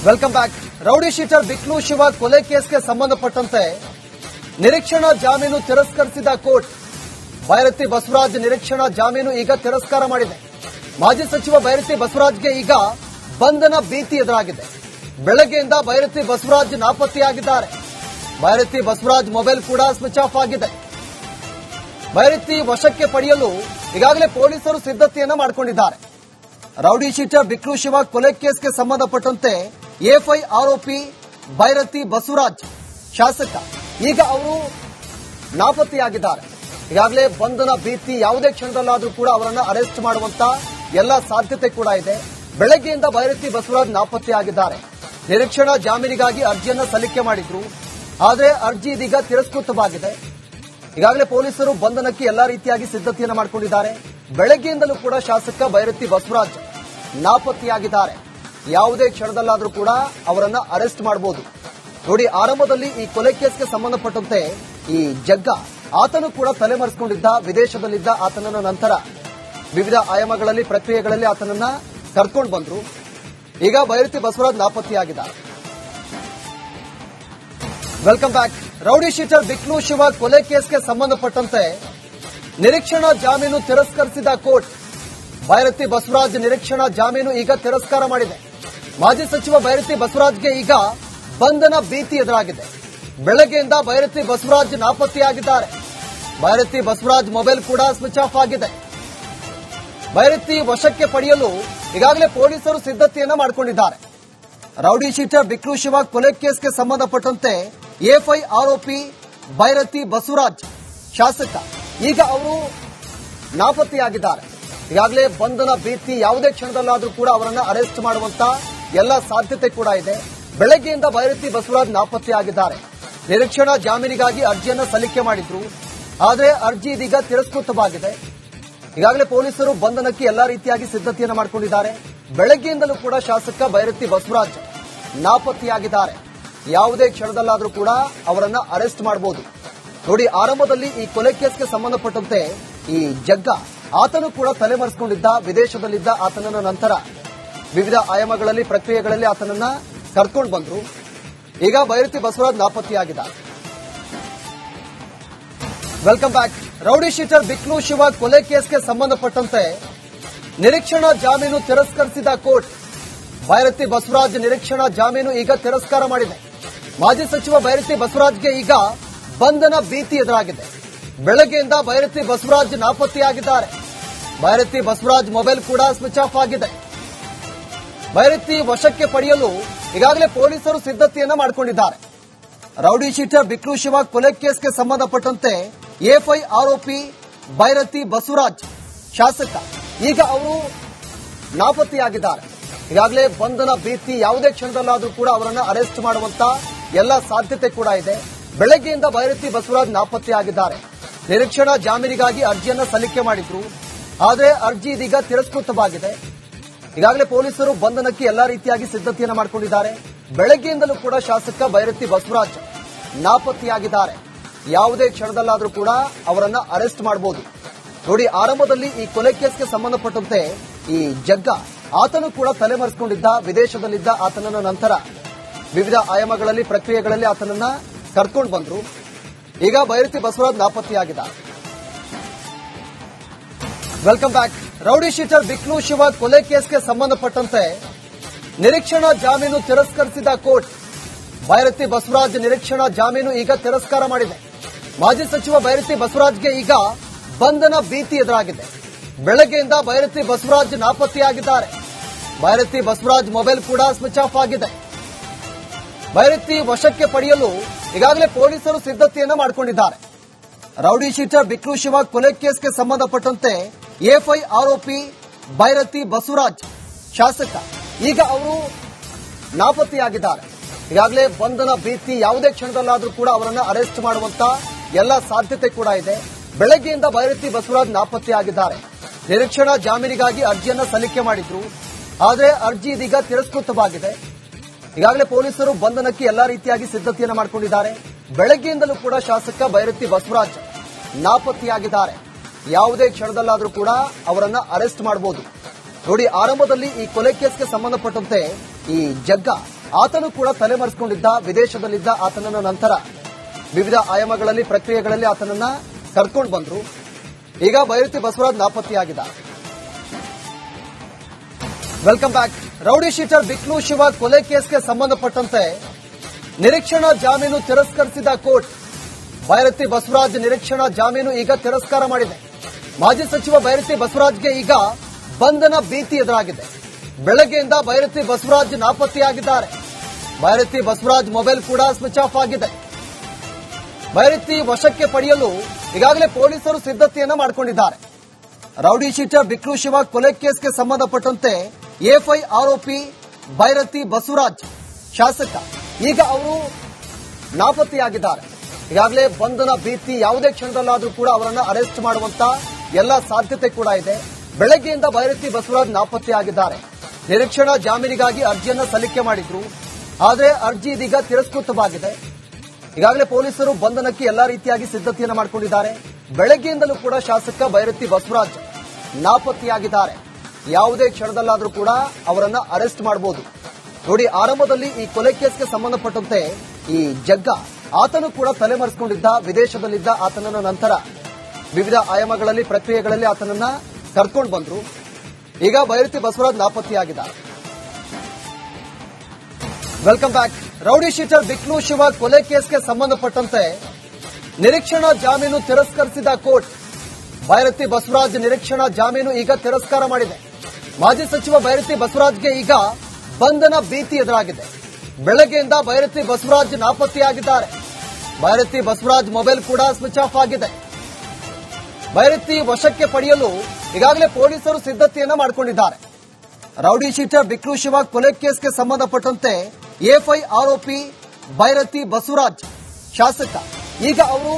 Welcome back. Rowdy sheeter Biklu Shiva ಕೊಲೆ ಕೇಸ್ಗೆ ಸಂಬಂಧಪಟ್ಟಂತೆ ನಿರೀಕ್ಷಣಾ ಜಾಮೀನು ತಿರಸ್ಕರಿಸಿದ ಕೋರ್ಟ್. ಬೈರತಿ ಬಸವರಾಜ್ ನಿರೀಕ್ಷಣಾ ಜಾಮೀನು ಈಗ ತಿರಸ್ಕಾರ ಮಾಡಿದೆ. ಮಾಜಿ ಸಚಿವ ಬೈರತಿ ಬಸವರಾಜ್ಗೆ ಈಗ ಬಂಧನ ಭೀತಿ ಎದುರಾಗಿದೆ. ಬೆಳಗ್ಗೆಯಿಂದ ಬೈರತಿ ಬಸವರಾಜ್ ನಾಪತ್ತೆಯಾಗಿದ್ದಾರೆ. ಬೈರತಿ ಬಸವರಾಜ್ ಮೊಬೈಲ್ ಕೂಡ ಸ್ವಿಚ್ ಆಫ್ ಆಗಿದೆ. ಬೈರತಿ ವಶಕ್ಕೆ ಪಡೆಯಲು ಈಗಾಗಲೇ ಪೊಲೀಸರು ಸಿದ್ಧತೆಯನ್ನ ಮಾಡಿಕೊಂಡಿದ್ದಾರೆ. ರೌಡಿ ಶೀಟರ್ ಬಿಕ್ಲು ಶಿವ ಕೊಲೆ ಕೇಸ್ಗೆ ಸಂಬಂಧಪಟ್ಟಂತೆ ಎಫ್ಐ ಆರೋಪಿ ಬೈರತಿ ಬಸವರಾಜ್ ಶಾಸಕ ಈಗ ಅವರು ನಾಪತ್ತೆಯಾಗಿದ್ದಾರೆ. ಈಗಾಗಲೇ ಬಂಧನ ಭೀತಿ, ಯಾವುದೇ ಕ್ಷಣದಲ್ಲಾದರೂ ಕೂಡ ಅವರನ್ನು ಅರೆಸ್ಟ್ ಮಾಡುವಂತ ಎಲ್ಲ ಸಾಧ್ಯತೆ ಕೂಡ ಇದೆ. ಬೆಳಗ್ಗೆಯಿಂದ ಬೈರತಿ ಬಸವರಾಜ್ ನಾಪತ್ತೆಯಾಗಿದ್ದಾರೆ. ನಿರೀಕ್ಷಣಾ ಜಾಮೀನಿಗಾಗಿ ಅರ್ಜಿಯನ್ನ ಸಲ್ಲಿಕೆ ಮಾಡಿದ್ರು. ಆದರೆ ಅರ್ಜಿ ಇದೀಗ ತಿರಸ್ಕೃತವಾಗಿದೆ. ಈಗಾಗಲೇ ಪೊಲೀಸರು ಬಂಧನಕ್ಕೆ ಎಲ್ಲಾ ರೀತಿಯಾಗಿ ಸಿದ್ಧತೆಯನ್ನು ಮಾಡಿಕೊಂಡಿದ್ದಾರೆ. ಬೆಳಗ್ಗೆಯಿಂದಲೂ ಕೂಡ ಶಾಸಕ ಬೈರತಿ ಬಸವರಾಜ್ ನಾಪತ್ತೆಯಾಗಿದ್ದಾರೆ. ಯಾವುದೇ ಕ್ಷಣದಲ್ಲಾದರೂ ಕೂಡ ಅವರನ್ನ ಅರೆಸ್ಟ್ ಮಾಡಬಹುದು. ನೋಡಿ, ಆರಂಭದಲ್ಲಿ ಈ ಕೊಲೆ ಕೇಸ್ಗೆ ಸಂಬಂಧಪಟ್ಟಂತೆ ಈ ಜಗ್ಗ ಆತನು ಕೂಡ ತಲೆಮರೆಸಿಕೊಂಡಿದ್ದ, ವಿದೇಶದಲ್ಲಿದ್ದ. ಆತನನ್ನು ನಂತರ ವಿವಿಧ ಆಯಾಮಗಳಲ್ಲಿ, ಪ್ರಕ್ರಿಯೆಗಳಲ್ಲಿ ಆತನನ್ನ ಕರ್ಕೊಂಡು ಬಂದ್ರು. ಈಗ ಬೈರತಿ ಬಸವರಾಜ್ ನಾಪತ್ತೆಯಾಗಿದ್ದಾರೆ. Welcome back. Rowdy sheeter Biklu Shiva ಕೊಲೆ ಕೇಸ್ಗೆ ಸಂಬಂಧಪಟ್ಟಂತೆ ನಿರೀಕ್ಷಣಾ ಜಾಮೀನು ತಿರಸ್ಕರಿಸಿದ ಕೋರ್ಟ್. ಬೈರತಿ ಬಸವರಾಜ್ ನಿರೀಕ್ಷಣಾ ಜಾಮೀನು ಈಗ ತಿರಸ್ಕಾರ ಮಾಡಿದೆ. ಮಾಜಿ ಸಚಿವ ಬೈರತಿ ಬಸವರಾಜ್ಗೆ ಈಗ ಬಂಧನ ಭೀತಿ ಎದುರಾಗಿದೆ. ಬೆಳಗ್ಗೆಯಿಂದ ಬೈರತಿ ಬಸವರಾಜ್ ನಾಪತ್ತೆಯಾಗಿದ್ದಾರೆ. ಬೈರತಿ ಬಸವರಾಜ್ ಮೊಬೈಲ್ ಕೂಡ ಸ್ವಿಚ್ ಆಫ್ ಆಗಿದೆ. ಬೈರತಿ ವಶಕ್ಕೆ ಪಡೆಯಲು ಈಗಾಗಲೇ ಪೊಲೀಸರು ಸಿದ್ಧತೆಯನ್ನ ಮಾಡಿಕೊಂಡಿದ್ದಾರೆ. ರೌಡಿ ಶೀಟರ್ ಬಿಕ್ಲು ಶಿವ ಕೊಲೆ ಕೇಸ್ಗೆ ಸಂಬಂಧಪಟ್ಟಂತೆ ಎಫ್ಐ ಆರೋಪಿ ಬೈರತಿ ಬಸವರಾಜ್ ಶಾಸಕ ಈಗ ಅವರು ನಾಪತ್ತೆಯಾಗಿದ್ದಾರೆ. ಈಗಾಗಲೇ ಬಂಧನ ಭೀತಿ, ಯಾವುದೇ ಕ್ಷಣದಲ್ಲಾದರೂ ಕೂಡ ಅವರನ್ನು ಅರೆಸ್ಟ್ ಮಾಡುವಂತ ಎಲ್ಲ ಸಾಧ್ಯತೆ ಕೂಡ ಇದೆ. ಬೆಳಗ್ಗೆಯಿಂದ ಬೈರತಿ ಬಸವರಾಜ್ ನಾಪತ್ತೆಯಾಗಿದ್ದಾರೆ. ನಿರೀಕ್ಷಣಾ ಜಾಮೀನಿಗಾಗಿ ಅರ್ಜಿಯನ್ನ ಸಲ್ಲಿಕೆ ಮಾಡಿದ್ರು. ಆದರೆ ಅರ್ಜಿ ಇದೀಗ ತಿರಸ್ಕೃತವಾಗಿದೆ. ಈಗಾಗಲೇ ಪೊಲೀಸರು ಬಂಧನಕ್ಕೆ ಎಲ್ಲಾ ರೀತಿಯಾಗಿ ಸಿದ್ಧತೆಯನ್ನು ಮಾಡಿಕೊಂಡಿದ್ದಾರೆ. ಬೆಳಗ್ಗೆಯಿಂದಲೂ ಕೂಡ ಶಾಸಕ ಬೈರತಿ ಬಸವರಾಜ್ ನಾಪತ್ತೆಯಾಗಿದ್ದಾರೆ. ಯಾವುದೇ ಕ್ಷಣದಲ್ಲಾದರೂ ಕೂಡ ಅವರನ್ನ ಅರೆಸ್ಟ್ ಮಾಡಬಹುದು. ನೋಡಿ, ಆರಂಭದಲ್ಲಿ ಈ ಕೊಲೆ ಕೇಸ್ಗೆ ಸಂಬಂಧಪಟ್ಟಂತೆ ಈ ಜಗ್ಗ ಆತನು ಕೂಡ ತಲೆಮರೆಸಿಕೊಂಡಿದ್ದ, ವಿದೇಶದಲ್ಲಿದ್ದ. ಆತನನ್ನು ನಂತರ ವಿವಿಧ ಆಯಾಮಗಳಲ್ಲಿ, ಪ್ರಕ್ರಿಯೆಗಳಲ್ಲಿ ಆತನನ್ನ ಕರ್ಕೊಂಡು ಬಂದ್ರು. ಈಗ ಬೈರತಿ ಬಸವರಾಜ್ ನಾಪತ್ತೆಯಾಗಿದ್ದಾರೆ. Welcome back. Rowdy sheeter Biklu Shiva ಕೊಲೆ ಕೇಸ್ಗೆ ಸಂಬಂಧಪಟ್ಟಂತೆ ನಿರೀಕ್ಷಣಾ ಜಾಮೀನು ತಿರಸ್ಕರಿಸಿದ ಕೋರ್ಟ್. ಬೈರತಿ ಬಸವರಾಜ್ ನಿರೀಕ್ಷಣಾ ಜಾಮೀನು ಈಗ ತಿರಸ್ಕಾರ ಮಾಡಿದೆ. ಮಾಜಿ ಸಚಿವ ಬೈರತಿ ಬಸವರಾಜ್ಗೆ ಈಗ ಬಂಧನ ಭೀತಿ ಎದುರಾಗಿದೆ. ಬೆಳಗ್ಗೆಯಿಂದ ಬೈರತಿ ಬಸವರಾಜ್ ನಾಪತ್ತೆಯಾಗಿದ್ದಾರೆ. ಬೈರತಿ ಬಸವರಾಜ್ ಮೊಬೈಲ್ ಕೂಡ ಸ್ವಿಚ್ ಆಫ್ ಆಗಿದೆ. ಬೈರತಿ ವಶಕ್ಕೆ ಪಡೆಯಲು ಈಗಾಗಲೇ ಪೊಲೀಸರು ಸಿದ್ಧತೆಯನ್ನ ಮಾಡಿಕೊಂಡಿದ್ದಾರೆ. ರೌಡಿ ಶೀಟರ್ ಬಿಕ್ಲು ಶಿವ ಕೊಲೆ ಕೇಸ್ಗೆ ಸಂಬಂಧಪಟ್ಟಂತೆ ಎಫ್ಐ ಆರೋಪಿ ಬೈರತಿ ಬಸವರಾಜ್ ಶಾಸಕ ಈಗ ಅವರು ನಾಪತ್ತೆಯಾಗಿದ್ದಾರೆ. ಈಗಾಗಲೇ ಬಂಧನ ಭೀತಿ, ಯಾವುದೇ ಕ್ಷಣದಲ್ಲಾದರೂ ಕೂಡ ಅವರನ್ನು ಅರೆಸ್ಟ್ ಮಾಡುವಂತ ಎಲ್ಲ ಸಾಧ್ಯತೆ ಕೂಡ ಇದೆ. ಬೆಳಗ್ಗೆಯಿಂದ ಬೈರತಿ ಬಸವರಾಜ್ ನಾಪತ್ತೆಯಾಗಿದ್ದಾರೆ. ನಿರೀಕ್ಷಣಾ ಜಾಮೀನಿಗಾಗಿ ಅರ್ಜಿಯನ್ನ ಸಲ್ಲಿಕೆ ಮಾಡಿದ್ರು. ಆದರೆ ಅರ್ಜಿ ಇದೀಗ ತಿರಸ್ಕೃತವಾಗಿದೆ. ಈಗಾಗಲೇ ಪೊಲೀಸರು ಬಂಧನಕ್ಕೆ ಎಲ್ಲಾ ರೀತಿಯಾಗಿ ಸಿದ್ಧತೆಯನ್ನು ಮಾಡಿಕೊಂಡಿದ್ದಾರೆ. ಬೆಳಗ್ಗೆಯಿಂದಲೂ ಕೂಡ ಶಾಸಕ ಬೈರತಿ ಬಸವರಾಜ್ ನಾಪತ್ತೆಯಾಗಿದ್ದಾರೆ. ಯಾವುದೇ ಕ್ಷಣದಲ್ಲಾದರೂ ಕೂಡ ಅವರನ್ನ ಅರೆಸ್ಟ್ ಮಾಡಬಹುದು. ನೋಡಿ, ಆರಂಭದಲ್ಲಿ ಈ ಕೊಲೆ ಕೇಸ್ಗೆ ಸಂಬಂಧಪಟ್ಟಂತೆ ಈ ಜಗ್ಗ ಆತನು ಕೂಡ ತಲೆಮರೆಸಿಕೊಂಡಿದ್ದ, ವಿದೇಶದಲ್ಲಿದ್ದ. ಆತನನ್ನು ನಂತರ ವಿವಿಧ ಆಯಾಮಗಳಲ್ಲಿ, ಪ್ರಕ್ರಿಯೆಗಳಲ್ಲಿ ಆತನನ್ನ ಕರ್ಕೊಂಡು ಬಂದ್ರು. ಈಗ ಬೈರತಿ ಬಸವರಾಜ್ ನಾಪತ್ತೆಯಾಗಿದ್ದಾರೆ. Welcome back. Rowdy sheeter Biklu Shiva ಕೊಲೆ ಕೇಸ್ಗೆ ಸಂಬಂಧಪಟ್ಟಂತೆ ನಿರೀಕ್ಷಣಾ ಜಾಮೀನು ತಿರಸ್ಕರಿಸಿದ ಕೋರ್ಟ್. ಬೈರತಿ ಬಸವರಾಜ್ ನಿರೀಕ್ಷಣಾ ಜಾಮೀನು ಈಗ ತಿರಸ್ಕಾರ ಮಾಡಿದೆ. ಮಾಜಿ ಸಚಿವ ಬೈರತಿ ಬಸವರಾಜ್ಗೆ ಈಗ ಬಂಧನ ಭೀತಿ ಎದುರಾಗಿದೆ. ಬೆಳಗ್ಗೆಯಿಂದ ಬೈರತಿ ಬಸವರಾಜ್ ನಾಪತ್ತೆಯಾಗಿದ್ದಾರೆ. ಬೈರತಿ ಬಸವರಾಜ್ ಮೊಬೈಲ್ ಕೂಡ ಸ್ವಿಚ್ ಆಫ್ ಆಗಿದೆ. ಬೈರತಿ ವಶಕ್ಕೆ ಪಡೆಯಲು ಈಗಾಗಲೇ ಪೊಲೀಸರು ಸಿದ್ಧತೆಯನ್ನ ಮಾಡಿಕೊಂಡಿದ್ದಾರೆ. ರೌಡಿ ಶೀಟರ್ ಬಿಕ್ಲು ಶಿವ ಕೊಲೆ ಕೇಸ್ಗೆ ಸಂಬಂಧಪಟ್ಟಂತೆ ಎಫ್ಐ ಆರೋಪಿ ಬೈರತಿ ಬಸವರಾಜ್ ಶಾಸಕ ಈಗ ಅವರು ನಾಪತ್ತೆಯಾಗಿದ್ದಾರೆ. ಈಗಾಗಲೇ ಬಂಧನ ಭೀತಿ, ಯಾವುದೇ ಕ್ಷಣದಲ್ಲಾದರೂ ಕೂಡ ಅವರನ್ನು ಅರೆಸ್ಟ್ ಮಾಡುವಂತ ಎಲ್ಲ ಸಾಧ್ಯತೆ ಕೂಡ ಇದೆ. ಬೆಳಗ್ಗೆಯಿಂದ ಬೈರತಿ ಬಸವರಾಜ್ ನಾಪತ್ತೆಯಾಗಿದ್ದಾರೆ. ನಿರೀಕ್ಷಣಾ ಜಾಮೀನಿಗಾಗಿ ಅರ್ಜಿಯನ್ನ ಸಲ್ಲಿಕೆ ಮಾಡಿದ್ರು. ಆದರೆ ಅರ್ಜಿ ಇದೀಗ ತಿರಸ್ಕೃತವಾಗಿದೆ. ಈಗಾಗಲೇ ಪೊಲೀಸರು ಬಂಧನಕ್ಕೆ ಎಲ್ಲಾ ರೀತಿಯಾಗಿ ಸಿದ್ಧತೆಯನ್ನು ಮಾಡಿಕೊಂಡಿದ್ದಾರೆ. ಬೆಳಗ್ಗೆಯಿಂದಲೂ ಕೂಡ ಶಾಸಕ ಬೈರತಿ ಬಸವರಾಜ್ ನಾಪತ್ತೆಯಾಗಿದ್ದಾರೆ. ಯಾವುದೇ ಕ್ಷಣದಲ್ಲಾದರೂ ಕೂಡ ಅವರನ್ನ ಅರೆಸ್ಟ್ ಮಾಡಬಹುದು. ನೋಡಿ, ಆರಂಭದಲ್ಲಿ ಈ ಕೊಲೆ ಕೇಸ್ಗೆ ಸಂಬಂಧಪಟ್ಟಂತೆ ಈ ಜಗ್ಗ ಆತನು ಕೂಡ ತಲೆಮರೆಸಿಕೊಂಡಿದ್ದ, ವಿದೇಶದಲ್ಲಿದ್ದ. ಆತನನ್ನ ನಂತರ ವಿವಿಧ ಆಯಾಮಗಳಲ್ಲಿ, ಪ್ರಕ್ರಿಯೆಗಳಲ್ಲಿ ಆತನನ್ನ ಕರ್ಕೊಂಡು ಬಂದ್ರು. ಈಗ ಬೈರತಿ ಬಸವರಾಜ್ ನಾಪತ್ತೆಯಾಗಿದ್ದ. Welcome back. Rowdy sheeter Biklu Shiva ಕೊಲೆ ಕೇಸ್ಗೆ ಸಂಬಂಧಪಟ್ಟಂತೆ ನಿರೀಕ್ಷಣಾ ಜಾಮೀನು ತಿರಸ್ಕರಿಸಿದ ಕೋರ್ಟ್. ಬೈರತಿ ಬಸವರಾಜ್ ನಿರೀಕ್ಷಣಾ ಜಾಮೀನು ಈಗ ತಿರಸ್ಕಾರ ಮಾಡಿದೆ. ಮಾಜಿ ಸಚಿವ ಬೈರತಿ ಬಸವರಾಜ್ಗೆ ಈಗ ಬಂಧನ ಭೀತಿ ಎದುರಾಗಿದೆ. ಬೆಳಗ್ಗೆಯಿಂದ ಬೈರತಿ ಬಸವರಾಜ್ ನಾಪತ್ತೆಯಾಗಿದ್ದಾರೆ. ಬೈರತಿ ಬಸವರಾಜ್ ಮೊಬೈಲ್ ಕೂಡ ಸ್ವಿಚ್ ಆಫ್ ಆಗಿದೆ. ಬೈರತಿ ವಶಕ್ಕೆ ಪಡೆಯಲು ಈಗಾಗಲೇ ಪೊಲೀಸರು ಸಿದ್ಧತೆಯನ್ನ ಮಾಡಿಕೊಂಡಿದ್ದಾರೆ. ರೌಡಿ ಶೀಟರ್ ಬಿಕ್ಲು ಶಿವ ಕೊಲೆ ಕೇಸ್ಗೆ ಸಂಬಂಧಪಟ್ಟಂತೆ ಎಫ್ಐ ಆರೋಪಿ ಬೈರತಿ ಬಸವರಾಜ್ ಶಾಸಕ ಈಗ ಅವರು ನಾಪತ್ತೆಯಾಗಿದ್ದಾರೆ. ಈಗಾಗಲೇ ಬಂಧನ ಭೀತಿ, ಯಾವುದೇ ಕ್ಷಣದಲ್ಲಾದರೂ ಕೂಡ ಅವರನ್ನು ಅರೆಸ್ಟ್ ಮಾಡುವಂತ ಎಲ್ಲ ಸಾಧ್ಯತೆ ಕೂಡ ಇದೆ. ಬೆಳಗ್ಗೆಯಿಂದ ಬೈರತಿ ಬಸವರಾಜ್ ನಾಪತ್ತೆಯಾಗಿದ್ದಾರೆ. ನಿರೀಕ್ಷಣಾ ಜಾಮೀನಿಗಾಗಿ ಅರ್ಜಿಯನ್ನ ಸಲ್ಲಿಕೆ ಮಾಡಿದ್ರು. ಆದರೆ ಅರ್ಜಿ ಇದೀಗ ತಿರಸ್ಕೃತವಾಗಿದೆ. ಈಗಾಗಲೇ ಪೊಲೀಸರು ಬಂಧನಕ್ಕೆ ಎಲ್ಲಾ ರೀತಿಯಾಗಿ ಸಿದ್ಧತೆಯನ್ನು ಮಾಡಿಕೊಂಡಿದ್ದಾರೆ. ಬೆಳಗ್ಗೆಯಿಂದಲೂ ಕೂಡ ಶಾಸಕ ಬೈರತಿ ಬಸವರಾಜ್ ನಾಪತ್ತೆಯಾಗಿದ್ದಾರೆ. ಯಾವುದೇ ಕ್ಷಣದಲ್ಲಾದರೂ ಕೂಡ ಅವರನ್ನ ಅರೆಸ್ಟ್ ಮಾಡಬಹುದು. ನೋಡಿ, ಆರಂಭದಲ್ಲಿ ಈ ಕೊಲೆ ಕೇಸ್ಗೆ ಸಂಬಂಧಪಟ್ಟಂತೆ ಈ ಜಗ್ಗ ಆತನು ಕೂಡ ತಲೆಮರೆಸಿಕೊಂಡಿದ್ದ, ವಿದೇಶದಲ್ಲಿದ್ದ. ಆತನನ್ನ ನಂತರ ವಿವಿಧ ಆಯಾಮಗಳಲ್ಲಿ, ಪ್ರಕ್ರಿಯೆಗಳಲ್ಲಿ ಆತನನ್ನ ಕರ್ಕೊಂಡು ಬಂದ್ರು. ಈಗ ಬೈರತಿ ಬಸವರಾಜ್ ನಾಪತ್ತೆಯಾಗಿದ್ದ. Welcome back. Rowdy sheeter Biklu Shiva ಕೊಲೆ ಕೇಸ್ಗೆ ಸಂಬಂಧಪಟ್ಟಂತೆ ನಿರೀಕ್ಷಣಾ ಜಾಮೀನು ತಿರಸ್ಕರಿಸಿದ ಕೋರ್ಟ್. ಬೈರತಿ ಬಸವರಾಜ್ ನಿರೀಕ್ಷಣಾ ಜಾಮೀನು ಈಗ ತಿರಸ್ಕಾರ ಮಾಡಿದೆ. ಮಾಜಿ ಸಚಿವ ಬೈರತಿ ಬಸವರಾಜ್ಗೆ ಈಗ ಬಂಧನ ಭೀತಿ ಎದುರಾಗಿದೆ. ಬೆಳಗ್ಗೆಯಿಂದ ಬೈರತಿ ಬಸವರಾಜ್ ನಾಪತ್ತೆಯಾಗಿದ್ದಾರೆ. ಬೈರತಿ ಬಸವರಾಜ್ ಮೊಬೈಲ್ ಕೂಡ ಸ್ವಿಚ್ ಆಫ್ ಆಗಿದೆ. ಬೈರತಿ ವಶಕ್ಕೆ ಪಡೆಯಲು ಈಗಾಗಲೇ ಪೊಲೀಸರು ಸಿದ್ಧತೆಯನ್ನ ಮಾಡಿಕೊಂಡಿದ್ದಾರೆ. ರೌಡಿ ಶೀಟರ್ ಬಿಕ್ಲು ಶಿವ ಕೊಲೆ ಕೇಸ್ಗೆ ಸಂಬಂಧಪಟ್ಟಂತೆ ಎಫ್ಐ ಆರೋಪಿ ಬೈರತಿ ಬಸವರಾಜ್ ಶಾಸಕ ಈಗ ಅವರು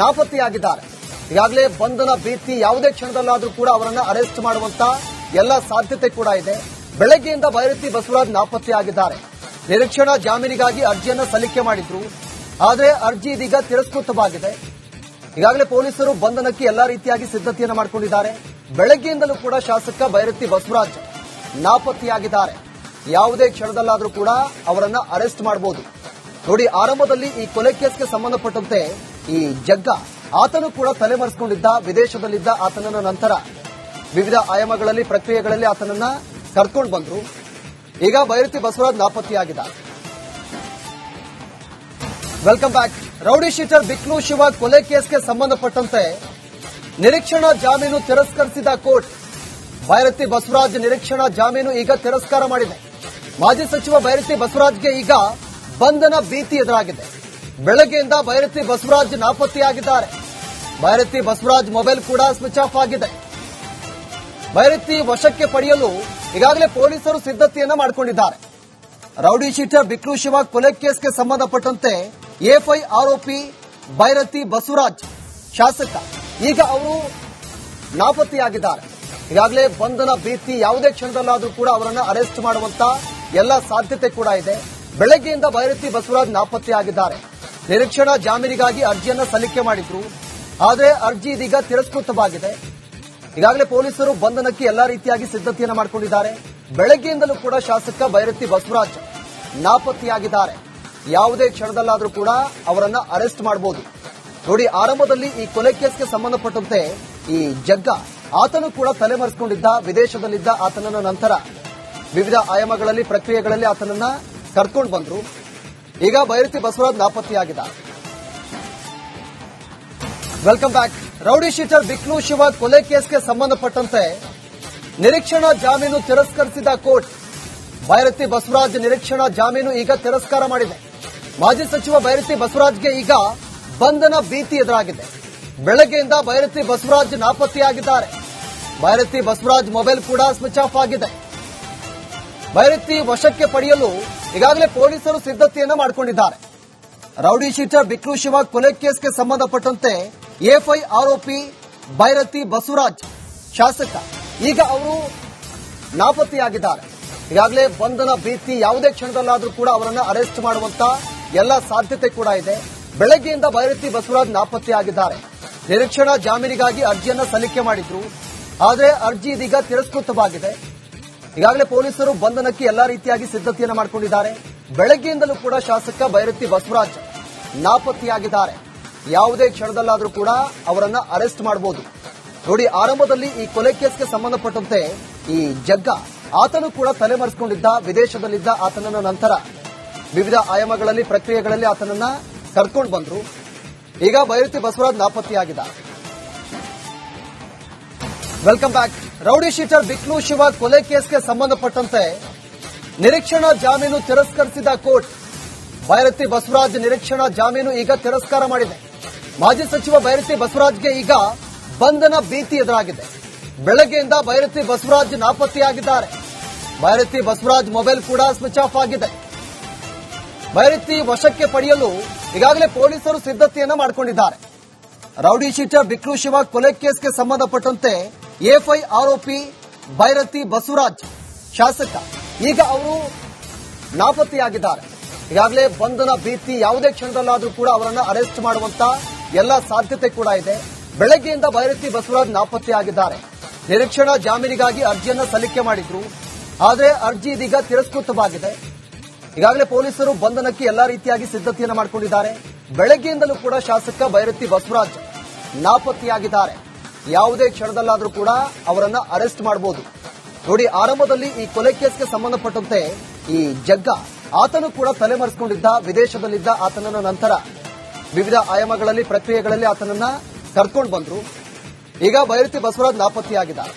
ನಾಪತ್ತೆಯಾಗಿದ್ದಾರೆ. ಈಗಾಗಲೇ ಬಂಧನ ಭೀತಿ, ಯಾವುದೇ ಕ್ಷಣದಲ್ಲಾದರೂ ಕೂಡ ಅವರನ್ನು ಅರೆಸ್ಟ್ ಮಾಡುವಂತ ಎಲ್ಲ ಸಾಧ್ಯತೆ ಕೂಡ ಇದೆ. ಬೆಳಗ್ಗೆಯಿಂದ ಬೈರತಿ ಬಸವರಾಜ್ ನಾಪತ್ತೆಯಾಗಿದ್ದಾರೆ. ನಿರೀಕ್ಷಣಾ ಜಾಮೀನಿಗಾಗಿ ಅರ್ಜಿಯನ್ನ ಸಲ್ಲಿಕೆ ಮಾಡಿದ್ರು. ಆದರೆ ಅರ್ಜಿ ಇದೀಗ ತಿರಸ್ಕೃತವಾಗಿದೆ. ಈಗಾಗಲೇ ಪೊಲೀಸರು ಬಂಧನಕ್ಕೆ ಎಲ್ಲಾ ರೀತಿಯಾಗಿ ಸಿದ್ಧತೆಯನ್ನು ಮಾಡಿಕೊಂಡಿದ್ದಾರೆ. ಬೆಳಗ್ಗೆಯಿಂದಲೂ ಕೂಡ ಶಾಸಕ ಬೈರತಿ ಬಸವರಾಜ್ ನಾಪತ್ತೆಯಾಗಿದ್ದಾರೆ. ಯಾವುದೇ ಕ್ಷಣದಲ್ಲಾದರೂ ಕೂಡ ಅವರನ್ನ ಅರೆಸ್ಟ್ ಮಾಡಬಹುದು. ನೋಡಿ, ಆರಂಭದಲ್ಲಿ ಈ ಕೊಲೆ ಕೇಸ್ಗೆ ಸಂಬಂಧಪಟ್ಟಂತೆ ಈ ಜಗ್ಗ ಆತನು ಕೂಡ ತಲೆಮರೆಸಿಕೊಂಡಿದ್ದ, ವಿದೇಶದಲ್ಲಿದ್ದ. ಆತನನ್ನ ನಂತರ ವಿವಿಧ ಆಯಾಮಗಳಲ್ಲಿ, ಪ್ರಕ್ರಿಯೆಗಳಲ್ಲಿ ಆತನನ್ನ ಕರ್ಕೊಂಡು ಬಂದ್ರು. ಈಗ ಬೈರತಿ ಬಸವರಾಜ್ ನಾಪತ್ತೆಯಾಗಿದ್ದ. Welcome back. Rowdy sheeter Biklu Shiva ಕೊಲೆ ಕೇಸ್ಗೆ ಸಂಬಂಧಪಟ್ಟಂತೆ ನಿರೀಕ್ಷಣಾ ಜಾಮೀನು ತಿರಸ್ಕರಿಸಿದ ಕೋರ್ಟ್. ಬೈರತಿ ಬಸವರಾಜ್ ನಿರೀಕ್ಷಣಾ ಜಾಮೀನು ಈಗ ತಿರಸ್ಕಾರ ಮಾಡಿದೆ. ಮಾಜಿ ಸಚಿವ ಬೈರತಿ ಬಸವರಾಜ್ಗೆ ಈಗ ಬಂಧನ ಭೀತಿ ಎದುರಾಗಿದೆ. ಬೆಳಗ್ಗೆಯಿಂದ ಬೈರತಿ ಬಸವರಾಜ್ ನಾಪತ್ತೆಯಾಗಿದ್ದಾರೆ. ಬೈರತಿ ಬಸವರಾಜ್ ಮೊಬೈಲ್ ಕೂಡ ಸ್ವಿಚ್ ಆಫ್ ಆಗಿದೆ. ಬೈರತಿ ವಶಕ್ಕೆ ಪಡೆಯಲು ಈಗಾಗಲೇ ಪೊಲೀಸರು ಸಿದ್ಧತೆಯನ್ನ ಮಾಡಿಕೊಂಡಿದ್ದಾರೆ. ರೌಡಿ ಶೀಟರ್ ಬಿಕ್ಲು ಶಿವ ಕೊಲೆ ಕೇಸ್ಗೆ ಸಂಬಂಧಪಟ್ಟಂತೆ ಎಫ್ಐ ಆರೋಪಿ ಬೈರತಿ ಬಸವರಾಜ್ ಶಾಸಕ ಈಗ ಅವರು ನಾಪತ್ತೆಯಾಗಿದ್ದಾರೆ. ಈಗಾಗಲೇ ಬಂಧನ ಭೀತಿ, ಯಾವುದೇ ಕ್ಷಣದಲ್ಲಾದರೂ ಕೂಡ ಅವರನ್ನು ಅರೆಸ್ಟ್ ಮಾಡುವಂತ ಎಲ್ಲ ಸಾಧ್ಯತೆ ಕೂಡ ಇದೆ. ಬೆಳಗ್ಗೆಯಿಂದ ಬೈರತಿ ಬಸವರಾಜ್ ನಾಪತ್ತೆಯಾಗಿದ್ದಾರೆ. ನಿರೀಕ್ಷಣಾ ಜಾಮೀನಿಗಾಗಿ ಅರ್ಜಿಯನ್ನ ಸಲ್ಲಿಕೆ ಮಾಡಿದ್ರು. ಆದರೆ ಅರ್ಜಿ ಇದೀಗ ತಿರಸ್ಕೃತವಾಗಿದೆ. ಈಗಾಗಲೇ ಪೊಲೀಸರು ಬಂಧನಕ್ಕೆ ಎಲ್ಲಾ ರೀತಿಯಾಗಿ ಸಿದ್ಧತೆಯನ್ನು ಮಾಡಿಕೊಂಡಿದ್ದಾರೆ. ಬೆಳಗ್ಗೆಯಿಂದಲೂ ಕೂಡ ಶಾಸಕ ಬೈರತಿ ಬಸವರಾಜ್ ನಾಪತ್ತೆಯಾಗಿದ್ದಾರೆ. ಯಾವುದೇ ಕ್ಷಣದಲ್ಲಾದರೂ ಕೂಡ ಅವರನ್ನ ಅರೆಸ್ಟ್ ಮಾಡಬಹುದು. ನೋಡಿ, ಆರಂಭದಲ್ಲಿ ಈ ಕೊಲೆ ಕೇಸ್ಗೆ ಸಂಬಂಧಪಟ್ಟಂತೆ ಈ ಜಗ್ಗ ಆತನು ಕೂಡ ತಲೆಮರೆಸಿಕೊಂಡಿದ್ದ, ವಿದೇಶದಲ್ಲಿದ್ದ. ಆತನನ್ನ ನಂತರ ವಿವಿಧ ಆಯಾಮಗಳಲ್ಲಿ, ಪ್ರಕ್ರಿಯೆಗಳಲ್ಲಿ ಆತನನ್ನ ಕರ್ಕೊಂಡು ಬಂದ್ರು. ಈಗ ಬೈರತಿ ಬಸವರಾಜ್ ನಾಪತ್ತೆಯಾಗಿದ್ದ. Welcome back. Rowdy sheeter Biklu Shiva ಕೊಲೆ ಕೇಸ್ಗೆ ಸಂಬಂಧಪಟ್ಟಂತೆ ನಿರೀಕ್ಷಣಾ ಜಾಮೀನು ತಿರಸ್ಕರಿಸಿದ ಕೋರ್ಟ್. ಬೈರತಿ ಬಸವರಾಜ್ ನಿರೀಕ್ಷಣಾ ಜಾಮೀನು ಈಗ ತಿರಸ್ಕಾರ ಮಾಡಿದೆ. ಮಾಜಿ ಸಚಿವ ಬೈರತಿ ಬಸವರಾಜ್ಗೆ ಈಗ ಬಂಧನ ಭೀತಿ ಎದುರಾಗಿದೆ. ಬೆಳಗ್ಗೆಯಿಂದ ಬೈರತಿ ಬಸವರಾಜ್ ನಾಪತ್ತೆಯಾಗಿದ್ದಾರೆ. ಬೈರತಿ ಬಸವರಾಜ್ ಮೊಬೈಲ್ ಕೂಡ ಸ್ವಿಚ್ ಆಫ್ ಆಗಿದೆ. ಬೈರತಿ ವಶಕ್ಕೆ ಪಡೆಯಲು ಈಗಾಗಲೇ ಪೊಲೀಸರು ಸಿದ್ಧತೆಯನ್ನ ಮಾಡಿಕೊಂಡಿದ್ದಾರೆ. ರೌಡಿ ಶೀಟರ್ ಬಿಕ್ಲು ಶಿವ ಕೊಲೆ ಕೇಸ್ಗೆ ಸಂಬಂಧಪಟ್ಟಂತೆ ಎಫ್ಐ ಆರೋಪಿ ಬೈರತಿ ಬಸವರಾಜ್ ಶಾಸಕ ಈಗ ಅವರು ನಾಪತ್ತೆಯಾಗಿದ್ದಾರೆ. ಈಗಾಗಲೇ ಬಂಧನ ಭೀತಿ, ಯಾವುದೇ ಕ್ಷಣದಲ್ಲಾದರೂ ಕೂಡ ಅವರನ್ನು ಅರೆಸ್ಟ್ ಮಾಡುವಂತ ಎಲ್ಲ ಸಾಧ್ಯತೆ ಕೂಡ ಇದೆ. ಬೆಳಗ್ಗೆಯಿಂದ ಬೈರತಿ ಬಸವರಾಜ್ ನಾಪತ್ತೆಯಾಗಿದ್ದಾರೆ. ನಿರೀಕ್ಷಣಾ ಜಾಮೀನಿಗಾಗಿ ಅರ್ಜಿಯನ್ನ ಸಲ್ಲಿಕೆ ಮಾಡಿದ್ರು. ಆದರೆ ಅರ್ಜಿ ಇದೀಗ ತಿರಸ್ಕೃತವಾಗಿದೆ. ಈಗಾಗಲೇ ಪೊಲೀಸರು ಬಂಧನಕ್ಕೆ ಎಲ್ಲಾ ರೀತಿಯಾಗಿ ಸಿದ್ಧತೆಯನ್ನು ಮಾಡಿಕೊಂಡಿದ್ದಾರೆ. ಬೆಳಗ್ಗೆಯಿಂದಲೂ ಕೂಡ ಶಾಸಕ ಭೈರತಿ ಬಸವರಾಜ್ ನಾಪತ್ತೆಯಾಗಿದ್ದಾರೆ. ಯಾವುದೇ ಕ್ಷಣದಲ್ಲಾದರೂ ಕೂಡ ಅವರನ್ನ ಅರೆಸ್ಟ್ ಮಾಡಬಹುದು. ನೋಡಿ, ಆರಂಭದಲ್ಲಿ ಈ ಕೊಲೆ ಕೇಸ್ಗೆ ಸಂಬಂಧಪಟ್ಟಂತೆ ಈ ಜಗ್ಗ ಆತನು ಕೂಡ ತಲೆಮರೆಸಿಕೊಂಡಿದ್ದ, ವಿದೇಶದಲ್ಲಿದ್ದ. ಆತನನ್ನ ನಂತರ ವಿವಿಧ ಆಯಾಮಗಳಲ್ಲಿ ಪ್ರಕ್ರಿಯೆಗಳಲ್ಲಿ ಆತನನ್ನ ಕರ್ಕೊಂಡು ಬಂದ್ರು. ಈಗ ಭೈರತಿ ಬಸವರಾಜ್ ನಾಪತ್ತೆಯಾಗಿದ್ದಾರೆ. Welcome back. Rowdy sheeter Biklu Shiva ಕೊಲೆ ಕೇಸ್ಗೆ ಸಂಬಂಧಪಟ್ಟಂತೆ ನಿರೀಕ್ಷಣಾ ಜಾಮೀನು ತಿರಸ್ಕರಿಸಿದ ಕೋರ್ಟ್. ಭೈರತಿ ಬಸವರಾಜ್ ನಿರೀಕ್ಷಣಾ ಜಾಮೀನು ಈಗ ತಿರಸ್ಕಾರ ಮಾಡಿದೆ. ಮಾಜಿ ಸಚಿವ ಭೈರತಿ ಬಸವರಾಜ್ಗೆ ಈಗ ಬಂಧನ ಭೀತಿ ಎದುರಾಗಿದೆ. ಬೆಳಗ್ಗೆಯಿಂದ ಭೈರತಿ ಬಸವರಾಜ್ ನಾಪತ್ತೆಯಾಗಿದ್ದಾರೆ. ಭೈರತಿ ಬಸವರಾಜ್ ಮೊಬೈಲ್ ಕೂಡ ಸ್ವಿಚ್ ಆಫ್ ಆಗಿದೆ. ಭೈರತಿ ವಶಕ್ಕೆ ಪಡೆಯಲು ಈಗಾಗಲೇ ಪೊಲೀಸರು ಸಿದ್ಧತೆಯನ್ನ ಮಾಡಿಕೊಂಡಿದ್ದಾರೆ. ರೌಡಿ ಶೀಟರ್ ಬಿಕ್ಲು ಶಿವ ಕೊಲೆ ಕೇಸ್ಗೆ ಸಂಬಂಧಪಟ್ಟಂತೆ ಎಫ್ಐ ಆರೋಪಿ ಭೈರತಿ ಬಸವರಾಜ್ ಶಾಸಕ ಈಗ ಅವರು ನಾಪತ್ತೆಯಾಗಿದ್ದಾರೆ. ಈಗಾಗಲೇ ಬಂಧನ ಭೀತಿ, ಯಾವುದೇ ಕ್ಷಣದಲ್ಲಾದರೂ ಕೂಡ ಅವರನ್ನು ಅರೆಸ್ಟ್ ಮಾಡುವಂತ ಎಲ್ಲ ಸಾಧ್ಯತೆ ಕೂಡ ಇದೆ. ಬೆಳಗ್ಗೆಯಿಂದ ಭೈರತಿ ಬಸವರಾಜ್ ನಾಪತ್ತೆಯಾಗಿದ್ದಾರೆ. ನಿರೀಕ್ಷಣಾ ಜಾಮೀನಿಗಾಗಿ ಅರ್ಜಿಯನ್ನ ಸಲ್ಲಿಕೆ ಮಾಡಿದ್ರು. ಆದರೆ ಅರ್ಜಿ ಇದೀಗ ತಿರಸ್ಕೃತವಾಗಿದೆ. ಈಗಾಗಲೇ ಪೊಲೀಸರು ಬಂಧನಕ್ಕೆ ಎಲ್ಲಾ ರೀತಿಯಾಗಿ ಸಿದ್ಧತೆಯನ್ನು ಮಾಡಿಕೊಂಡಿದ್ದಾರೆ. ಬೆಳಗ್ಗೆಯಿಂದಲೂ ಕೂಡ ಶಾಸಕ ಭೈರತಿ ಬಸವರಾಜ್ ನಾಪತ್ತೆಯಾಗಿದ್ದಾರೆ. ಯಾವುದೇ ಕ್ಷಣದಲ್ಲಾದರೂ ಕೂಡ ಅವರನ್ನ ಅರೆಸ್ಟ್ ಮಾಡಬಹುದು. ನೋಡಿ, ಆರಂಭದಲ್ಲಿ ಈ ಕೊಲೆ ಕೇಸ್ಗೆ ಸಂಬಂಧಪಟ್ಟಂತೆ ಈ ಜಗ್ಗ ಆತನು ಕೂಡ ತಲೆಮರೆಸಿಕೊಂಡಿದ್ದ, ವಿದೇಶದಲ್ಲಿದ್ದ. ಆತನನ್ನ ನಂತರ ವಿವಿಧ ಆಯಾಮಗಳಲ್ಲಿ ಪ್ರಕ್ರಿಯೆಗಳಲ್ಲಿ ಆತನನ್ನ ಕರ್ಕೊಂಡು ಬಂದ್ರು. ಈಗ ಭೈರತಿ ಬಸವರಾಜ್ ನಾಪತ್ತೆಯಾಗಿದ್ದಾರೆ.